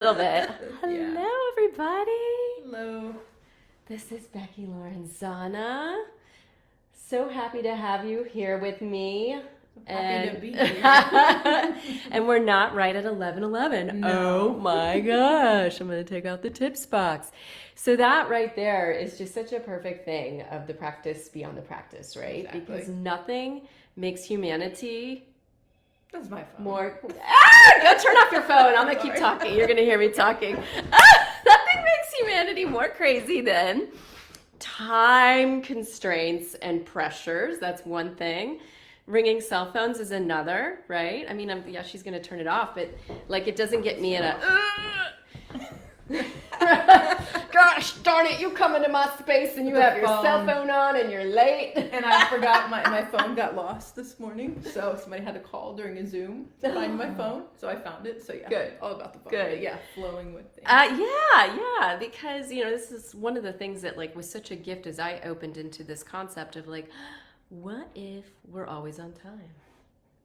Little bit. Yeah. Hello, everybody. Hello. This is Becky Lorenzana. So happy to have you here with me. Happy to be here. And we're not right at 11:11. No. Oh my gosh, I'm going to take out the tips box. So that right there is just such a perfect thing of the practice beyond the practice, right? Exactly. Because nothing makes humanity That's my phone. more. Go turn off your phone. I'm gonna keep talking. You're gonna hear me talking. Nothing makes humanity more crazy than time constraints and pressures. That's one thing. Ringing cell phones is another, right? I mean, yeah, she's gonna turn it off, but like it doesn't get me in a. Gosh darn it! You come into my space and you have your cell phone on and you're late. And I forgot my phone got lost this morning, so somebody had to call during a Zoom to find my phone. So I found it. So yeah, Good. All about the phone. Good. But yeah, flowing with things. Yeah, because this is one of the things that like was such a gift as I opened into this concept of like, what if we're always on time,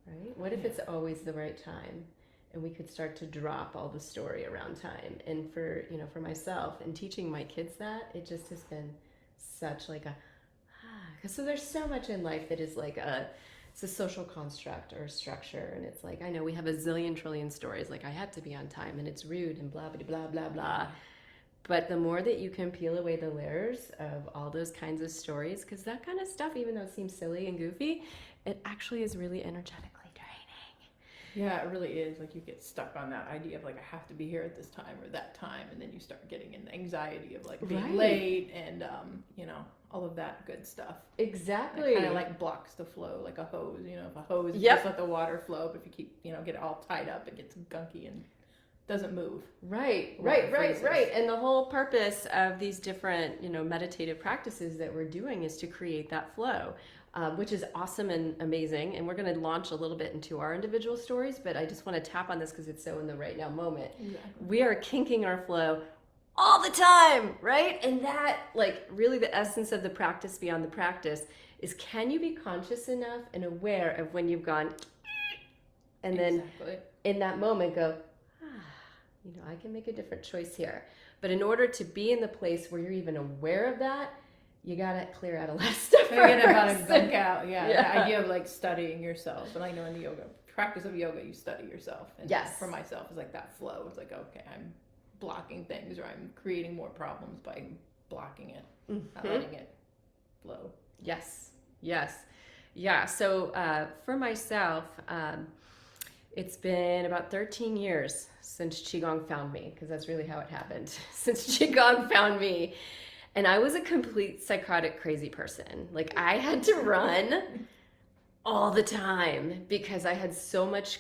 right? What if it's always the right time? And we could start to drop all the story around time. And for myself and teaching my kids that, it just has been such like a, because so there's so much in life that is like it's a social construct or a structure. And it's like, I know we have a zillion trillion stories, like I had to be on time and it's rude and blah, blah, blah, blah, blah. But the more that you can peel away the layers of all those kinds of stories, because that kind of stuff, even though it seems silly and goofy, it actually is really energetically draining. Yeah, it really is. Like you get stuck on that idea of like I have to be here at this time or that time, and then you start getting in the anxiety of like being late and all of that good stuff. Exactly. It kind of like blocks the flow, like a hose. If a hose just let the water flow, but if you keep get it all tied up, it gets gunky and doesn't move. Right. And the whole purpose of these different meditative practices that we're doing is to create that flow. Which is awesome and amazing. And we're going to launch a little bit into our individual stories, but I just want to tap on this because it's so in the right now moment. Exactly. We are kinking our flow all the time, right? And that, like, really the essence of the practice beyond the practice is, can you be conscious enough and aware of when you've gone, and then in that moment go, I can make a different choice here. But in order to be in the place where you're even aware of that, you gotta clear out a lot of stuff. You gotta gunk out, the idea of like studying yourself. And I know in the yoga practice of yoga, you study yourself. And for myself, it's like that flow. It's like, okay, I'm blocking things, or I'm creating more problems by blocking it, not letting it flow. Yes. Yeah. So for myself, it's been about 13 years since qigong found me, because that's really how it happened. Since qigong found me. And I was a complete psychotic, crazy person. Like I had to run all the time because I had so much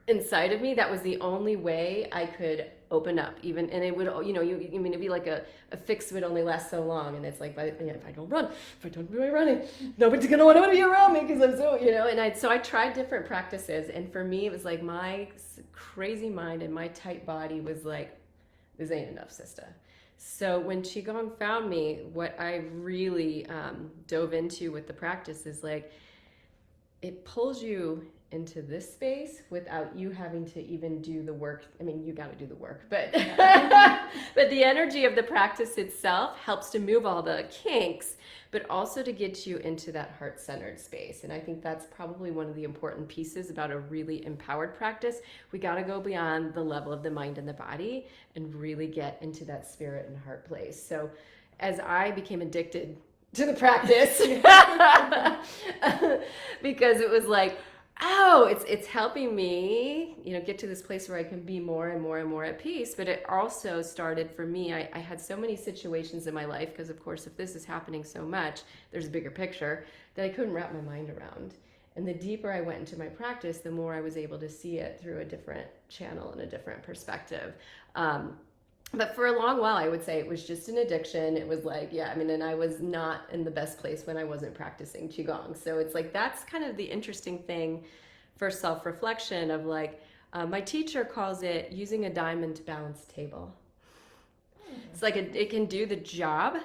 inside of me. That was the only way I could open up. And it would, it'd be like a fix would only last so long. And it's like, if I don't run, if I don't do my running, nobody's gonna want to be around me because I'm so, And so I tried different practices. And for me, it was like my crazy mind and my tight body was like, this ain't enough, sister. So when qigong found me, what I really dove into with the practice is like, it pulls you into this space without you having to even do the work. I mean, you got to do the work, but but the energy of the practice itself helps to move all the kinks, but also to get you into that heart-centered space. And I think that's probably one of the important pieces about a really empowered practice. We got to go beyond the level of the mind and the body and really get into that spirit and heart place. So as I became addicted to the practice, because it was like, it's helping me, get to this place where I can be more and more and more at peace. But it also started for me, I had so many situations in my life, because of course, if this is happening so much, there's a bigger picture that I couldn't wrap my mind around. And the deeper I went into my practice, the more I was able to see it through a different channel and a different perspective. But for a long while, I would say it was just an addiction. It was like, and I was not in the best place when I wasn't practicing qigong. So it's like, that's kind of the interesting thing for self-reflection of like, my teacher calls it using a diamond to balance a table. It's like it can do the job,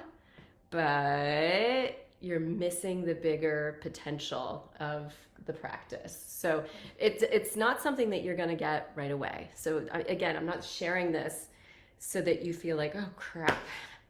but you're missing the bigger potential of the practice. So it's not something that you're going to get right away. So again, I'm not sharing this so that you feel like, oh crap,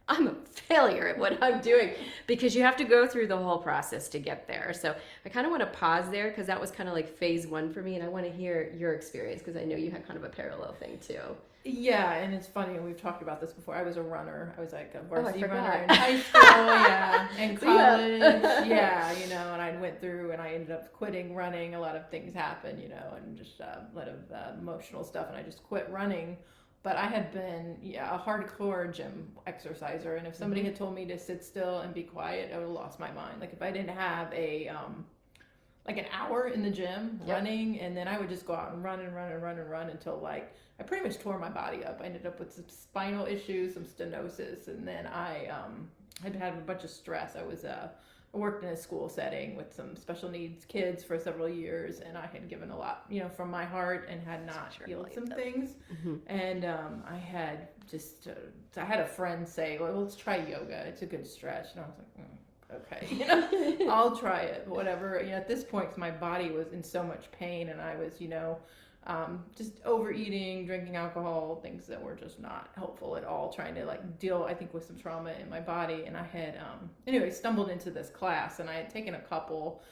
I'm a failure at what I'm doing, because you have to go through the whole process to get there. So I kind of want to pause there, because that was kind of like phase one for me, and I want to hear your experience, because I know you had kind of a parallel thing too. Yeah, and it's funny, and we've talked about this before. I was a runner. I was like a varsity runner forgot. in high school, yeah, and college, yeah, you know, and I went through and I ended up quitting running. A lot of things happened, you know, and just a lot of emotional stuff, and I just quit running. But I had been a hardcore gym exerciser, and if somebody had told me to sit still and be quiet, I would have lost my mind. Like if I didn't have a like an hour in the gym running, and then I would just go out and run until like I pretty much tore my body up. I ended up with some spinal issues, some stenosis, and then I had a bunch of stress. I worked in a school setting with some special needs kids for several years, and I had given a lot, you know, from my heart, and had not healed some things. And I had I had a friend say, well, let's try yoga. It's a good stretch. And I was like, okay, you know, I'll try it, whatever. You know, at this point, 'cause my body was in so much pain, and I was, you know, just overeating, drinking alcohol, things that were just not helpful at all, trying to like deal, I think, with some trauma in my body. And I had, anyway, stumbled into this class, and I had taken a couple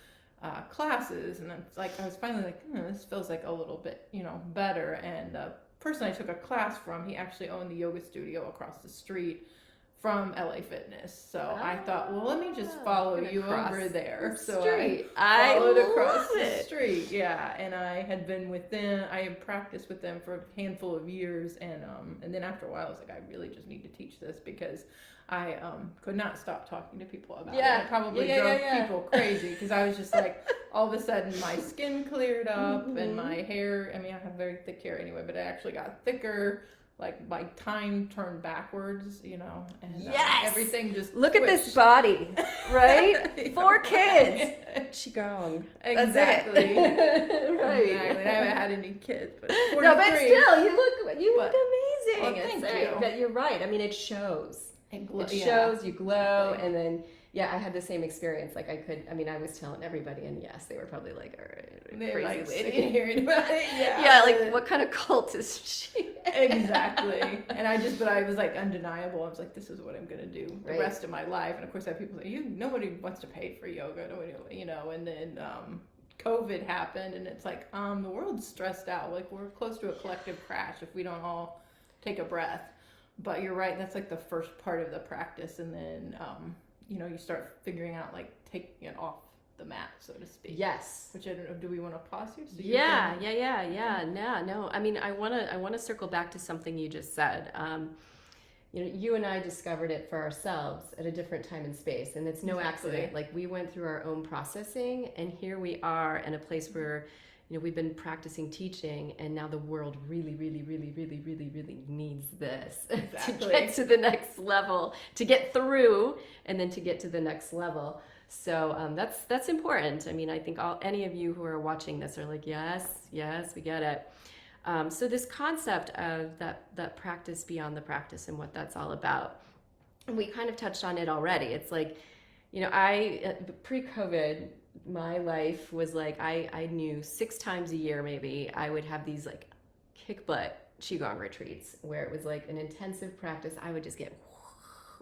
classes, and it's like, I was finally like, this feels like a little bit, you know, better. And the person I took a class from, he actually owned the yoga studio across the street from LA Fitness. So I thought, well, let me just follow you over there. So I followed across the street. Yeah. And I had been with them, I had practiced with them for a handful of years. And then after a while, I was like, I really just need to teach this, because I could not stop talking to people about it. It probably drove people crazy, because I was just like, all of a sudden my skin cleared up and my hair, I mean, I have very thick hair anyway, but it actually got thicker. Like my time turned backwards, you know, and everything just look at this body, right? 4 kids, qigong. Exactly. Right. Exactly. I haven't had any kids, but 43. No, but still, you look amazing. Well, thank you. But you're right. I mean, it shows. It shows. You glow, and then. Yeah, I had the same experience. Like I was telling everybody, and yes, they were probably like, all right, crazy like, lady. Hearing about it. Yeah, like what kind of cult is she? Exactly. And but I was like undeniable. I was like, this is what I'm going to do the rest of my life. And of course I have people say, nobody wants to pay for yoga. Nobody, you know, and then COVID happened, and it's like, the world's stressed out. Like we're close to a collective crash if we don't all take a breath. But you're right. That's like the first part of the practice. And then, you know, you start figuring out like taking it off the mat, so to speak. Yes. Which I don't know. Do we want to pause here? So yeah. No. I mean, I want to circle back to something you just said. You know, you and I discovered it for ourselves at a different time and space, and it's no accident. Like we went through our own processing, and here we are in a place where, you know, we've been practicing teaching, and now the world really needs this to get to the next level, to get through, and then to get to the next level. So that's important. I mean, I think any of you who are watching this are like, yes, we get it. So this concept of that practice beyond the practice and what that's all about, we kind of touched on it already. It's like, you know, pre-COVID, my life was like, I knew 6 times a year maybe I would have these like kick butt qigong retreats where it was like an intensive practice. I would just get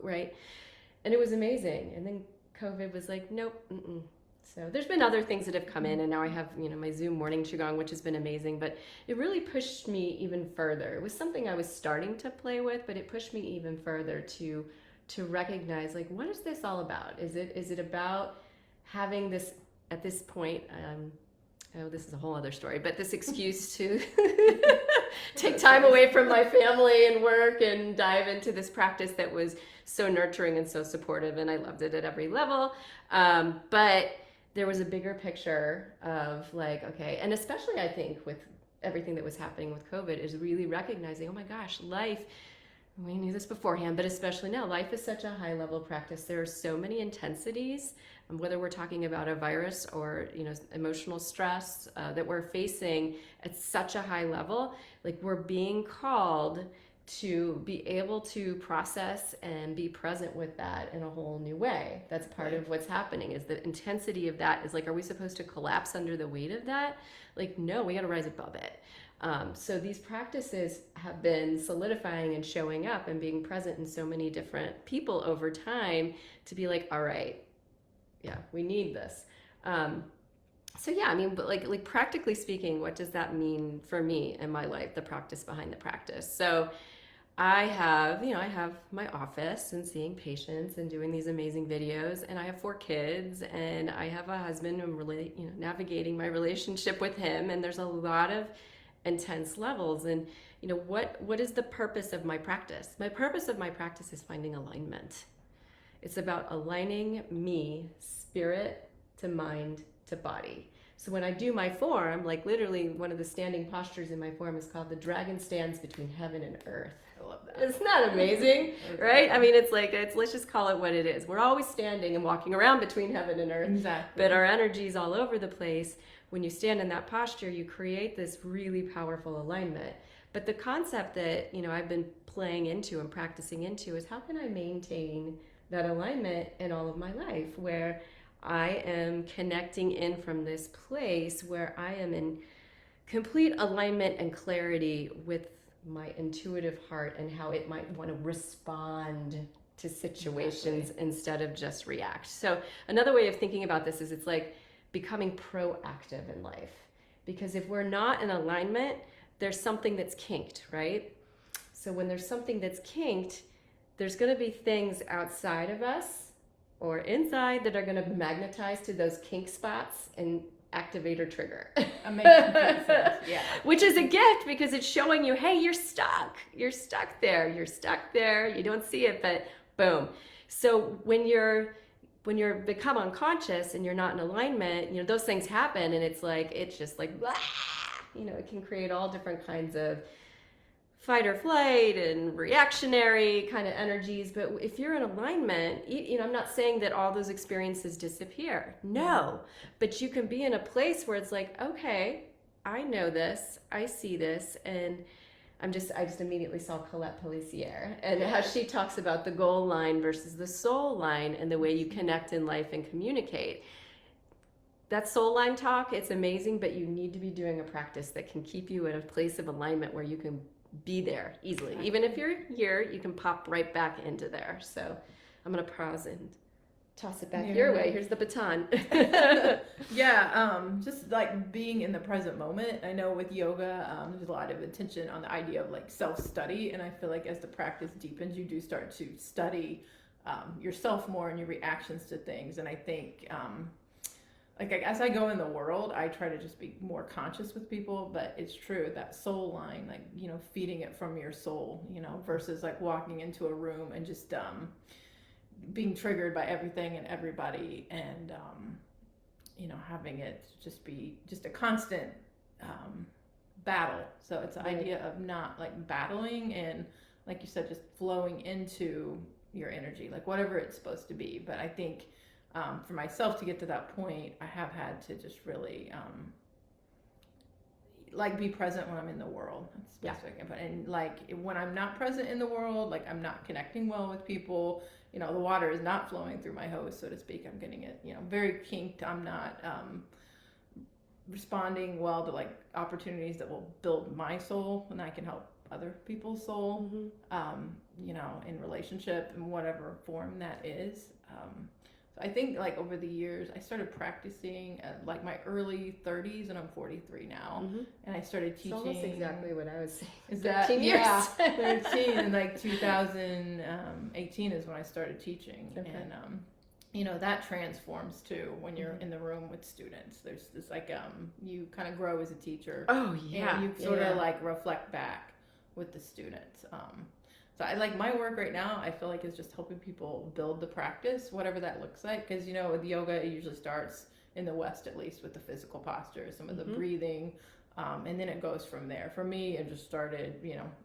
right, and it was amazing. And then COVID was like, nope. So there's been other things that have come in, and now I have, you know, my Zoom morning qigong, which has been amazing, but it really pushed me even further. It was something I was starting to play with, but it pushed me even further to recognize, like, what is this all about? Is it about having this, at this point, this is a whole other story, but this excuse to take time away from my family and work and dive into this practice that was so nurturing and so supportive, and I loved it at every level. But there was a bigger picture of like, okay, and especially I think with everything that was happening with COVID, is really recognizing, oh my gosh, life, we knew this beforehand, but especially now, life is such a high level practice. There are so many intensities, whether we're talking about a virus or, you know, emotional stress that we're facing at such a high level. Like we're being called to be able to process and be present with that in a whole new way. That's part of what's happening, is the intensity of that is like, are we supposed to collapse under the weight of that? Like, no, we got to rise above it. So these practices have been solidifying and showing up and being present in so many different people over time to be like, all right, yeah, we need this. So yeah, I mean, but like practically speaking, what does that mean for me in my life, the practice behind the practice? So I have my office and seeing patients and doing these amazing videos, and I have 4 kids, and I have a husband. I'm really, navigating my relationship with him, and there's a lot of intense levels. And what is the purpose of my practice? My purpose of my practice is finding alignment. It's about aligning me, spirit to mind to body. So when I do my form, like literally one of the standing postures in my form is called the dragon stands between heaven and earth. I love that. It's not amazing, right? I mean, it's let's just call it what it is. We're always standing and walking around between heaven and earth. Exactly. But our energy's all over the place. When you stand in that posture, you create this really powerful alignment. But the concept that, I've been playing into and practicing into is, how can I maintain that alignment in all of my life, where I am connecting in from this place where I am in complete alignment and clarity with my intuitive heart and how it might want to respond to situations instead of just react. So another way of thinking about this is, it's like becoming proactive in life. Because if we're not in alignment, there's something that's kinked, right? So when there's something that's kinked, there's going to be things outside of us or inside that are going to magnetize to those kink spots and activate or trigger. Amazing sense. Yeah. Which is a gift, because it's showing you, hey, you're stuck. You're stuck there. You're stuck there. You don't see it, but boom. So when you're become unconscious and you're not in alignment, those things happen, and it's just like, blah, it can create all different kinds of fight or flight and reactionary kind of energies. But if you're in alignment, I'm not saying that all those experiences disappear. No, but you can be in a place where it's like, okay, I know this, I see this, and I just immediately saw Colette Pellissier and how she talks about the goal line versus the soul line and the way you connect in life and communicate. That soul line talk, it's amazing, but you need to be doing a practice that can keep you in a place of alignment where you can be there easily. Even if you're here, you can pop right back into there. So I'm going to pause and toss it back your way. Here's the baton. Just like being in the present moment. I know with yoga, there's a lot of attention on the idea of like self-study. And I feel like as the practice deepens, you do start to study yourself more and your reactions to things. And I think like as I go in the world, I try to just be more conscious with people, but it's true, that soul line, like, feeding it from your soul, versus like walking into a room and just being triggered by everything and everybody, and having it just be just a constant battle. So it's the idea of not like battling, and like you said, just flowing into your energy, like whatever it's supposed to be. But I think for myself to get to that point, I have had to just really like be present when I'm in the world. That's the best way I can put it. And like when I'm not present in the world, like I'm not connecting well with people, the water is not flowing through my hose, so to speak. I'm getting it, very kinked. I'm not responding well to like opportunities that will build my soul, and I can help other people's soul, in relationship in whatever form that is. I think like over the years, I started practicing at like my early 30s, and I'm 43 now. And I started teaching. It's almost exactly what I was saying. Is that 13 years? Yeah, 13, and like 2018 is when I started teaching. Okay. And that transforms too when you're in the room with students. There's this like you kind of grow as a teacher. Oh yeah. And you sort of like reflect back with the students. So I like my work right now, I feel like is just helping people build the practice, whatever that looks like. Because, with yoga, it usually starts in the West, at least, with the physical posture, some of the breathing, and then it goes from there. For me, it just started,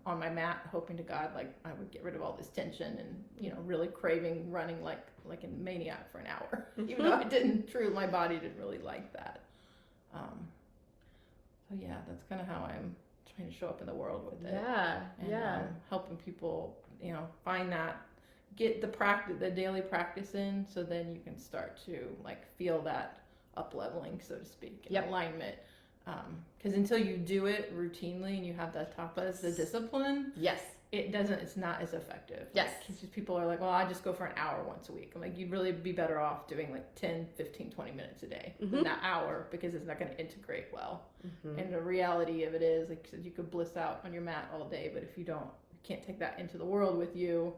on my mat, hoping to God, like I would get rid of all this tension and, really craving running like a maniac for an hour, even though my body didn't really like that. So yeah, that's kind of how I'm trying to show up in the world with it. And, helping people, find that, get the daily practice in, so then you can start to like feel that up leveling, so to speak, and alignment. Because until you do it routinely and you have that tapas, the discipline, it's not as effective. Yes. Because people are like, well, I just go for an hour once a week. I'm like, you'd really be better off doing like 10, 15, 20 minutes a day than that hour, because it's not going to integrate well. And the reality of it is, like you said, you could bliss out on your mat all day, but if you can't take that into the world with you,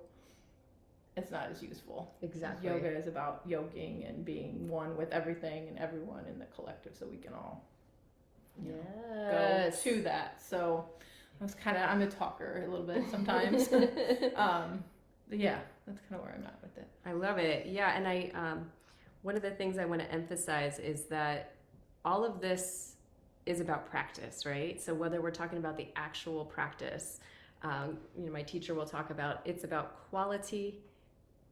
it's not as useful. Exactly. Yoga is about yoging and being one with everything and everyone in the collective, so we can all go to that. So I'm a talker a little bit sometimes. But yeah, that's kind of where I'm at with it. I love it. Yeah, and I one of the things I want to emphasize is that all of this is about practice, right? So whether we're talking about the actual practice, my teacher will talk about, it's about quality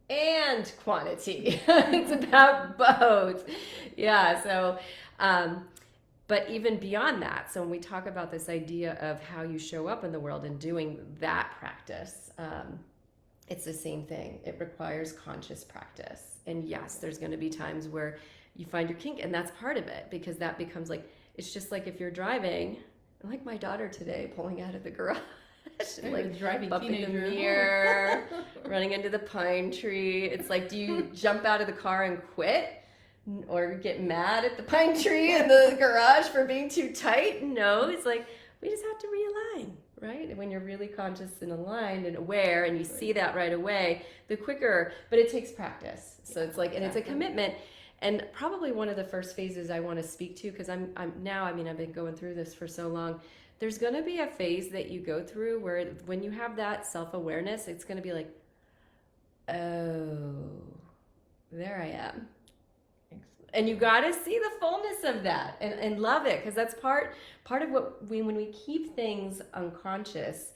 and quantity. It's about both. Yeah, so but even beyond that, so when we talk about this idea of how you show up in the world and doing that practice, it's the same thing. It requires conscious practice. And yes, there's going to be times where you find your kink, and that's part of it, because that becomes like, it's just like if you're driving, like my daughter today, pulling out of the garage, like driving bumping the teenager. mirror, running into the pine tree. It's like, do you jump out of the car and quit? Or get mad at the pine tree in the garage for being too tight? No, it's like, we just have to realign, right? And when you're really conscious and aligned and aware, and you see that right away, the quicker, but it takes practice. So it's like, and it's a commitment. And probably one of the first phases I want to speak to, because I've been going through this for so long. There's going to be a phase that you go through where when you have that self-awareness, it's going to be like, oh, there I am. And you got to see the fullness of that and love it, because that's part of what when we keep things unconscious,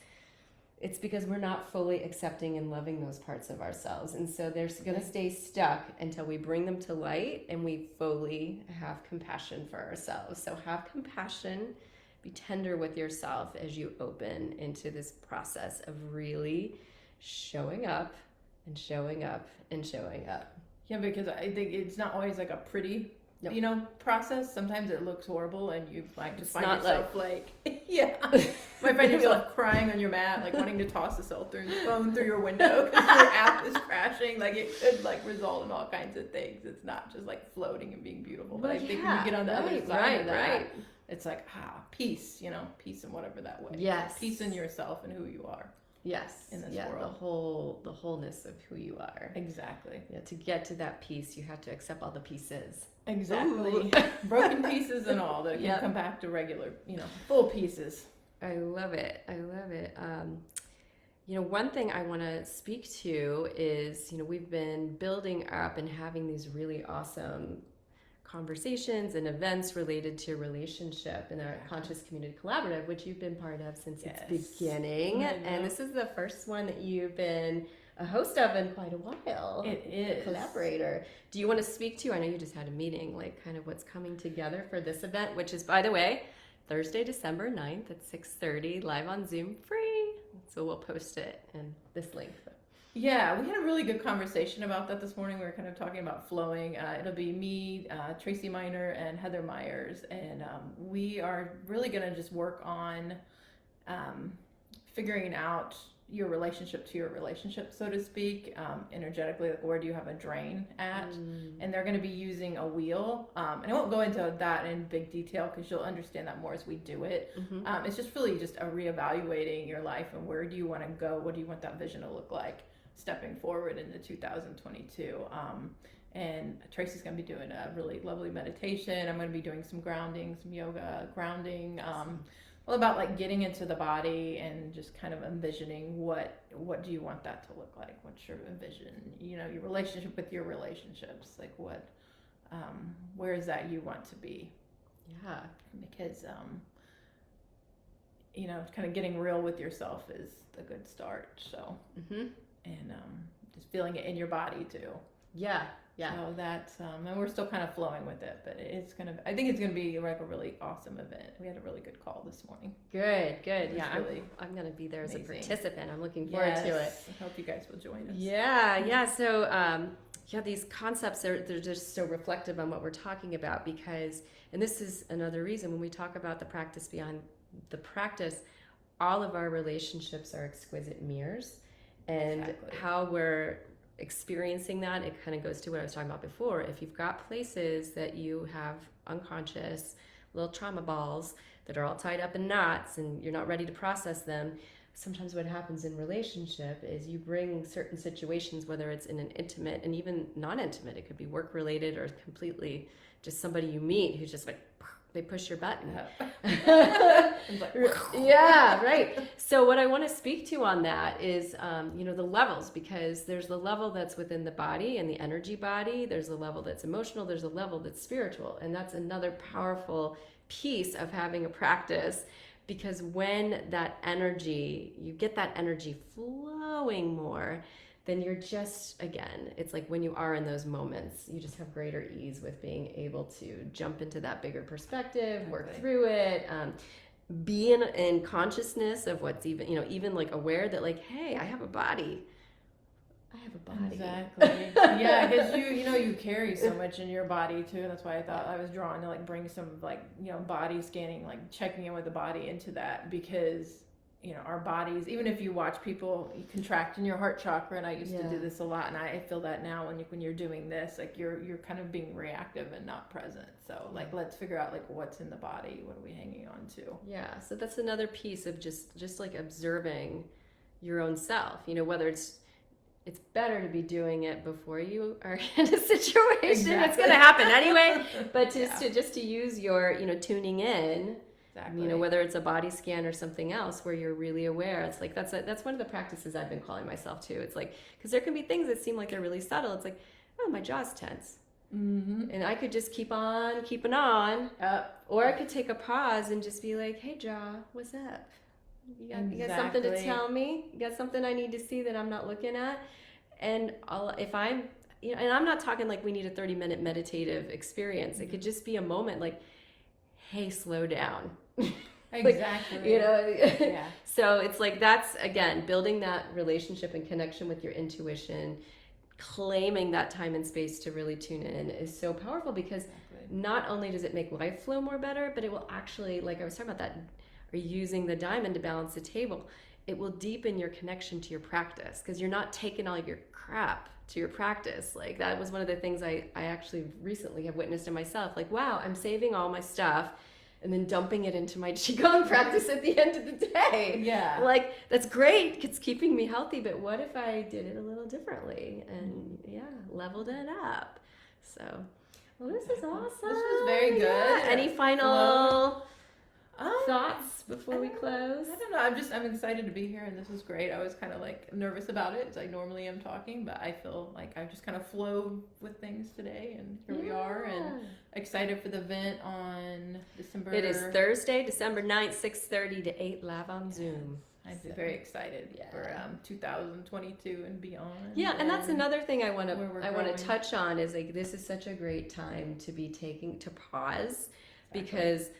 it's because we're not fully accepting and loving those parts of ourselves. And so they're going to stay stuck until we bring them to light and we fully have compassion for ourselves. So have compassion, be tender with yourself as you open into this process of really showing up and showing up and showing up. Yeah, because I think it's not always like a pretty, process. Sometimes it looks horrible, and you find yourself like yeah. My friend yourself crying on your mat, like wanting to toss the phone through your window because your app is crashing. Like it could like result in all kinds of things. It's not just like floating and being beautiful. But I think when you get on the other side of that, it's like peace. Peace in whatever that way. Yes, peace in yourself and who you are. Yes. In this world. The wholeness of who you are. Exactly. Yeah. To get to that peace, you have to accept all the pieces. Exactly. Broken pieces and all that can come back to regular, full pieces. I love it. One thing I want to speak to is, we've been building up and having these really awesome conversations and events related to relationship in our Conscious Community Collaborative, which you've been part of since its beginning. And this is the first one that you've been a host of in quite a while. It is. Collaborator. Do you want to speak to, I know you just had a meeting, like kind of what's coming together for this event, which is, by the way, Thursday, December 9th at 6:30, live on Zoom, free. So we'll post it in this link. Yeah, we had a really good conversation about that this morning. We were kind of talking about flowing. It'll be me, Tracy Miner, and Heather Myers, and we are really going to just work on figuring out your relationship to your relationship, so to speak, energetically. Like, where do you have a drain at? And they're going to be using a wheel. And I won't go into that in big detail because you'll understand that more as we do it. It's just really just a reevaluating your life and where do you want to go? What do you want that vision to look like stepping forward into 2022? And Tracy's going to be doing a really lovely meditation. I'm going to be doing some grounding, some yoga grounding, all about like getting into the body and just kind of envisioning what do you want that to look like? What's your vision? Your relationship with your relationships, like what, where is that you want to be? Yeah. Because, kind of getting real with yourself is a good start. So, and just feeling it in your body too. Yeah. Yeah. So that's, and we're still kind of flowing with it, but I think it's going to be like a really awesome event. We had a really good call this morning. Good. Yeah. Really I'm going to be there amazing. as a participant. I'm looking forward to it. I hope you guys will join us. Yeah. So, these concepts, they're just so reflective on what we're talking about because, and this is another reason when we talk about the practice beyond the practice, all of our relationships are exquisite mirrors, and how we're experiencing that, it kind of goes to what I was talking about before. If you've got places that you have unconscious little trauma balls that are all tied up in knots and you're not ready to process them, sometimes what happens in relationship is you bring certain situations, whether it's in an intimate and even non-intimate, it could be work related or completely just somebody you meet who's just like, they push your button. Yeah, right. So what I want to speak to on that is, the levels, because there's the level that's within the body and the energy body. There's the level that's emotional. There's a level that's spiritual. And that's another powerful piece of having a practice, because when that energy, you get that energy flowing more, then you're just, again, it's like when you are in those moments, you just have greater ease with being able to jump into that bigger perspective, work through it, be in consciousness of what's even like aware that like, hey, I have a body. Exactly. Yeah, because you carry so much in your body too. That's why I thought I was drawn to like bring some like, body scanning, like checking in with the body into that, because our bodies, even if you watch people contract in your heart chakra, and I used to do this a lot, and I feel that now when you're doing this, like you're kind of being reactive and not present. So like, let's figure out like what's in the body, what are we hanging on to? Yeah, so that's another piece of just like observing your own self, whether it's better to be doing it before you are in a situation. Exactly. It's going to happen anyway, but to use your, tuning in. Exactly. Whether it's a body scan or something else where you're really aware. It's like that's one of the practices I've been calling myself too. It's like, because there can be things that seem like they're really subtle. It's like, oh, my jaw's tense. Mm-hmm. And I could just keep on keeping on. Or I could take a pause and just be like, hey, jaw, what's up? You got something to tell me? You got something I need to see that I'm not looking at? And if I'm, and I'm not talking like we need a 30-minute meditative experience. Mm-hmm. It could just be a moment like, hey, slow down. Exactly. Yeah. So it's like, that's again building that relationship and connection with your intuition, claiming that time and space to really tune in is so powerful, because not only does it make life flow more better, but it will actually, like I was talking about that, or using the diamond to balance the table, it will deepen your connection to your practice, because you're not taking all your crap to your practice. Like that was one of the things I actually recently have witnessed in myself. Like, wow, I'm saving all my stuff and then dumping it into my qigong practice at the end of the day. Yeah. Like, that's great. It's keeping me healthy, but what if I did it a little differently and leveled it up? So, well, this is awesome. This was very good. Yeah. Any final thoughts before we close? I don't know. I'm excited to be here, and this is great. I was kind of like nervous about it, as I normally am talking, but I feel like I just kind of flow with things today, and here we are, and excited for the event on December. It is Thursday, December 9th, 6:30 to 8, live on Zoom. I'm very excited for 2022 and beyond. Yeah, and that's another thing I want to touch on is like, this is such a great time to be taking to pause, because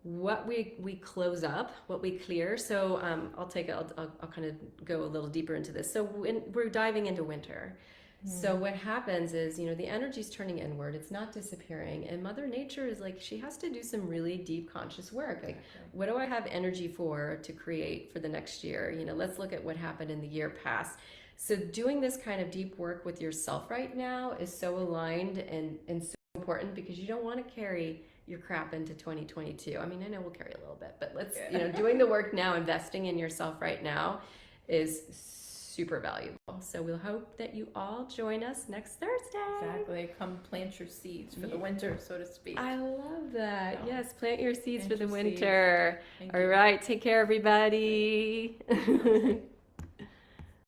what we close up, what we clear. So I'll kind of go a little deeper into this. So we're diving into winter. So what happens is, the energy's turning inward. It's not disappearing. And Mother Nature is like, she has to do some really deep conscious work. Like, what do I have energy to create for the next year? Let's look at what happened in the year past. So doing this kind of deep work with yourself right now is so aligned and so important, because you don't want to carry your crap into 2022. I mean, I know we'll carry a little bit, but let's, doing the work now, investing in yourself right now is super valuable. So we'll hope that you all join us next Thursday. Exactly. Come plant your seeds for the winter, so to speak. I love that. So, yes, plant your seeds for the winter. All right. Take care, everybody.